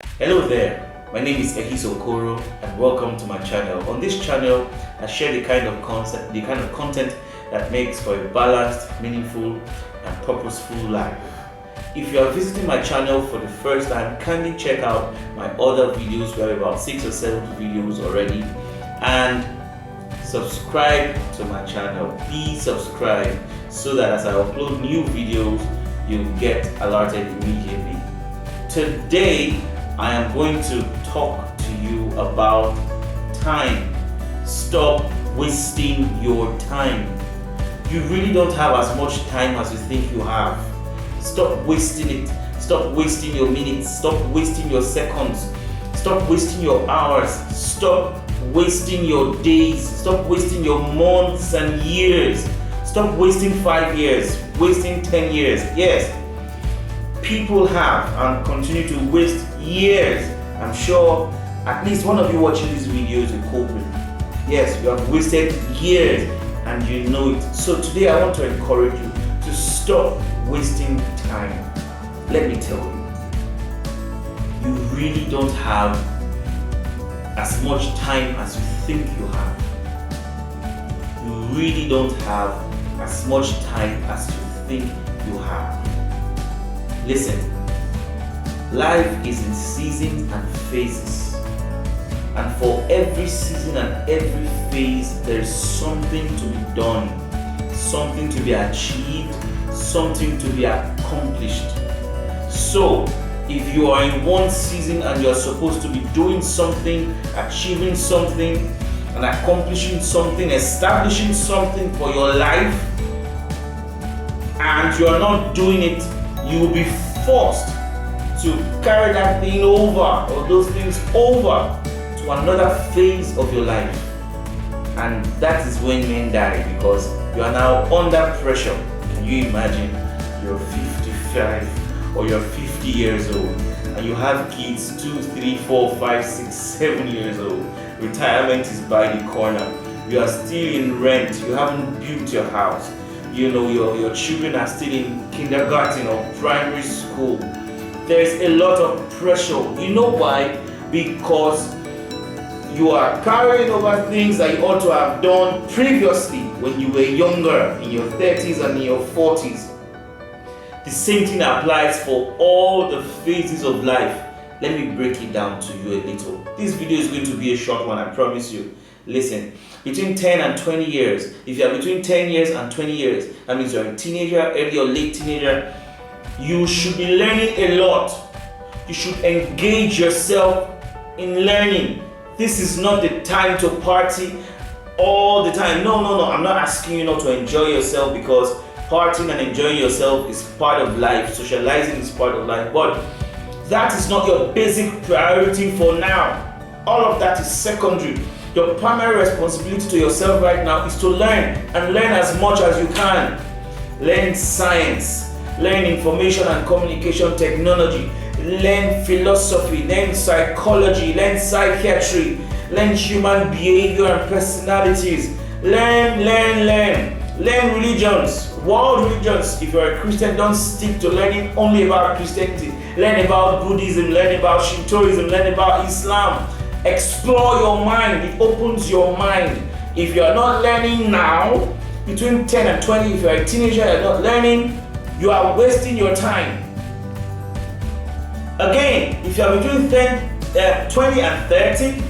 Hello there, my name is Ehis Okoro and welcome to my channel. On this channel, I share the kind of content that makes for a balanced, meaningful and purposeful life. If you are visiting my channel for the first time, kindly check out my other videos. We have about 6 or 7 videos already, and subscribe to my channel. Please subscribe so that as I upload new videos, you'll get alerted immediately. Today, I am going to talk to you about time. Stop wasting your time. You really don't have as much time as you think you have. Stop wasting it. Stop wasting your minutes. Stop wasting your seconds. Stop wasting your hours. Stop wasting your days. Stop wasting your months and years. Stop wasting 5 years, wasting 10 years. Yes, people have and continue to waste years. I'm sure at least one of you watching this video is a culprit. Yes, you have wasted years and you know it. So today I want to encourage you to stop wasting time. Let me tell you, you really don't have as much time as you think you have. You really don't have as much time as you think you have. Listen, life is in seasons and phases, and for every season and every phase there is something to be done, something to be achieved, something to be accomplished. So if you are in one season and you are supposed to be doing something, achieving something and accomplishing something, establishing something for your life, and you are not doing it, you will be forced to carry that thing over, or those things over, to another phase of your life. And that is when men die, because you are now under pressure. Can you imagine? You're 55 or you're 50 years old and you have kids 2, 3, 4, 5, 6, 7 years old. Retirement is by the corner. You are still in rent. You haven't built your house. You know, your children are still in kindergarten or primary school. There is a lot of pressure. You know why? Because you are carrying over things that you ought to have done previously when you were younger, in your 30s and in your 40s. The same thing applies for all the phases of life. Let me break it down to you a little. This video is going to be a short one, I promise you. Listen, between 10 and 20 years, if you are between 10 years and 20 years, that means you're a teenager, early or late teenager, you should be learning a lot. You should engage yourself in learning. This is not the time to party all the time. No. I'm not asking you not to enjoy yourself, because partying and enjoying yourself is part of life. Socializing is part of life. But that is not your basic priority for now. All of that is secondary. Your primary responsibility to yourself right now is to learn, and learn as much as you can. Learn science, learn information and communication technology, learn philosophy, learn psychology, learn psychiatry, learn human behavior and personalities. Learn religions, world religions. If you're a Christian, don't stick to learning only about Christianity. Learn about Buddhism, learn about Shintoism, learn about Islam. Explore your mind. It opens your mind. If you are not learning now, between 10 and 20, if you are a teenager and you're not learning, you are wasting your time. Again, if you are between 20 and 30,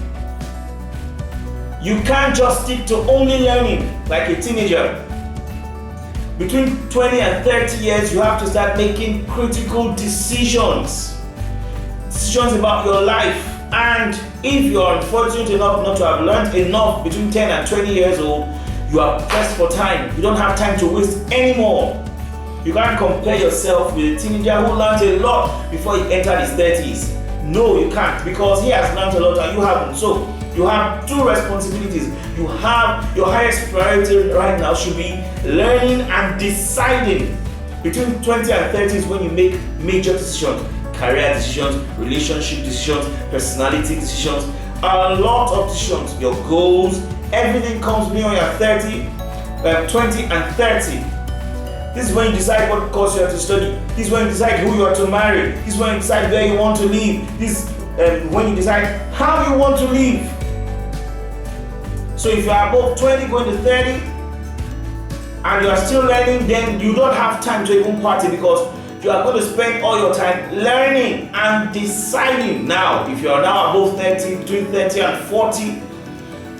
you can't just stick to only learning like a teenager. Between 20 and 30 years, you have to start making critical decisions about your life. And if you are unfortunate enough not to have learned enough between 10 and 20 years old, you are pressed for time. You don't have time to waste anymore. You can't compare yourself with a teenager who learned a lot before he entered his 30s. No, you can't, because he has learned a lot and you haven't. So you have two responsibilities. You have your highest priority right now should be learning and deciding. Between 20 and 30 is when you make major decisions. Career decisions, relationship decisions, personality decisions, a lot of decisions, your goals, everything comes when you're 20 and 30. This is when you decide what course you have to study. This is when you decide who you are to marry. This is when you decide where you want to live. This is when you decide how you want to live. So if you are above 20 going to 30 and you are still learning, then you don't have time to even party, because you are going to spend all your time learning and deciding. Now, if you are now above 30, between 30 and 40,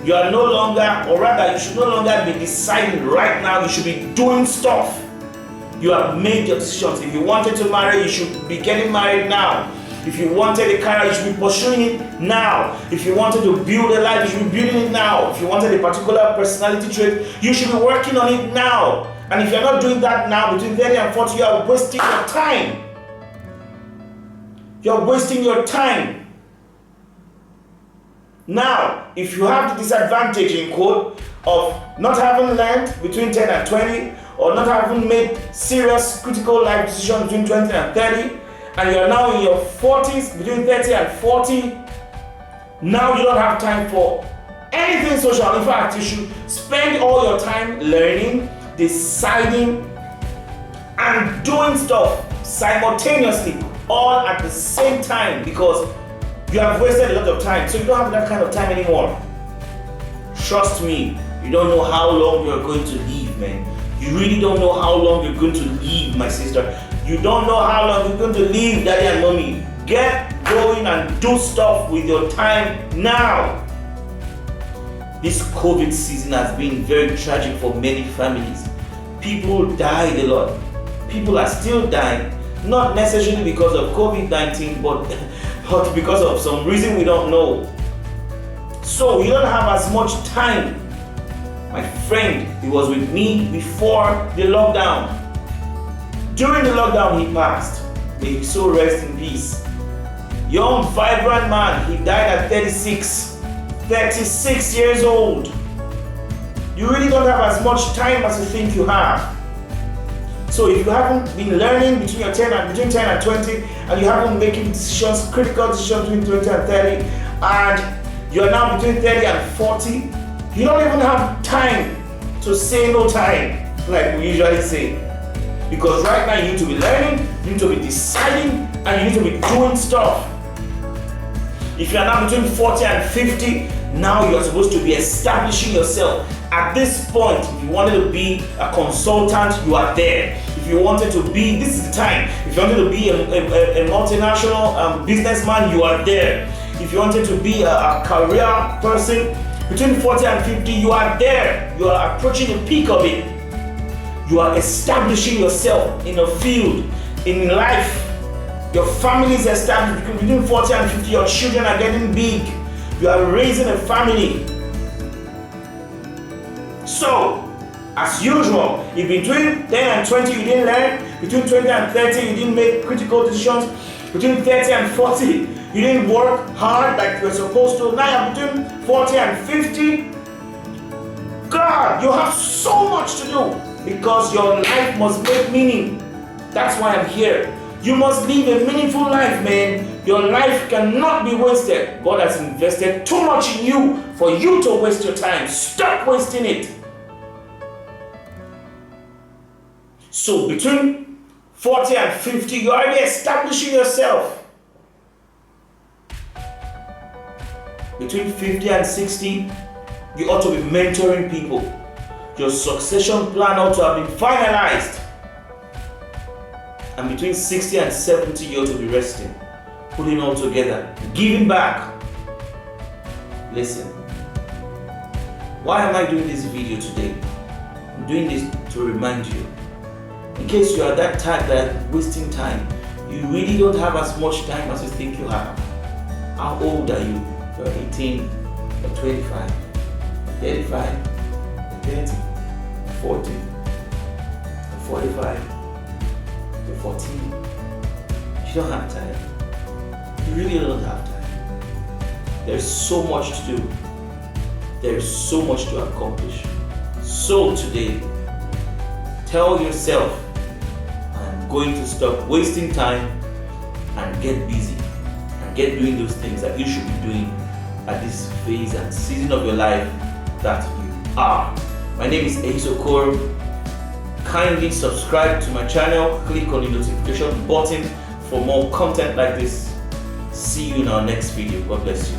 you are no longer, or rather, you should no longer be deciding right now. You should be doing stuff. You have made your decisions. If you wanted to marry, you should be getting married now. If you wanted a career, you should be pursuing it now. If you wanted to build a life, you should be building it now. If you wanted a particular personality trait, you should be working on it now. And if you're not doing that now, between 30 and 40, you are wasting your time. You're wasting your time. Now, if you have the disadvantage, in quote, of not having learned between 10 and 20, or not having made serious critical life decisions between 20 and 30, and you're now in your 40s, between 30 and 40, now you don't have time for anything social. In fact, you should spend all your time learning, deciding, and doing stuff simultaneously, all at the same time, because you have wasted a lot of time. So you don't have that kind of time anymore. Trust me, you don't know how long you're going to live, man. You really don't know how long you're going to live, my sister. You don't know how long you're going to live, daddy and mommy. Get going and do stuff with your time now. This COVID season has been very tragic for many families. People died a lot. People are still dying, not necessarily because of COVID-19, but because of some reason we don't know. So you don't have as much time. My friend, he was with me before the lockdown. During the lockdown, he passed. May his soul rest in peace. Young, vibrant man, he died at 36 years old. You really don't have as much time as you think you have. So if you haven't been learning between 10 and 20, and you haven't making decisions, critical decisions between 20 and 30, and you're now between 30 and 40, you don't even have time to say no time, like we usually say. Because right now you need to be learning, you need to be deciding, and you need to be doing stuff. If you're now between 40 and 50, now you're supposed to be establishing yourself. At this point, if you wanted to be a consultant, you are there. If you wanted to be, this is the time. If you wanted to be a multinational businessman, you are there. If you wanted to be a career person, between 40 and 50, you are there. You are approaching the peak of it. You are establishing yourself in a field, in life. Your family is established. Between 40 and 50, your children are getting big. You are raising a family. So, as usual, if between 10 and 20 you didn't learn, between 20 and 30 you didn't make critical decisions, between 30 and 40 you didn't work hard like you were supposed to, now you're between 40 and 50, God, you have so much to do, because your life must make meaning. That's why I'm here. You must live a meaningful life, man. Your life cannot be wasted. God has invested too much in you for you to waste your time. Stop wasting it. So between 40 and 50, you're already establishing yourself. Between 50 and 60, you ought to be mentoring people. Your succession plan ought to have been finalized. And between 60 and 70, you ought to be resting, putting all together, giving back. Listen, why am I doing this video today? I'm doing this to remind you, in case you are that type that wasting time, you really don't have as much time as you think you have. How old are you? You're 18, you're 25, 35, 30, 40, 45, 14. You don't have time. You really don't have time. There's so much to do. There's so much to accomplish. So today, tell yourself, I'm going to stop wasting time and get busy and get doing those things that you should be doing at this phase and season of your life that you are. My name is Ehis Okoro. Kindly subscribe to my channel, click on the notification button for more content like this. See you in our next video. God bless you.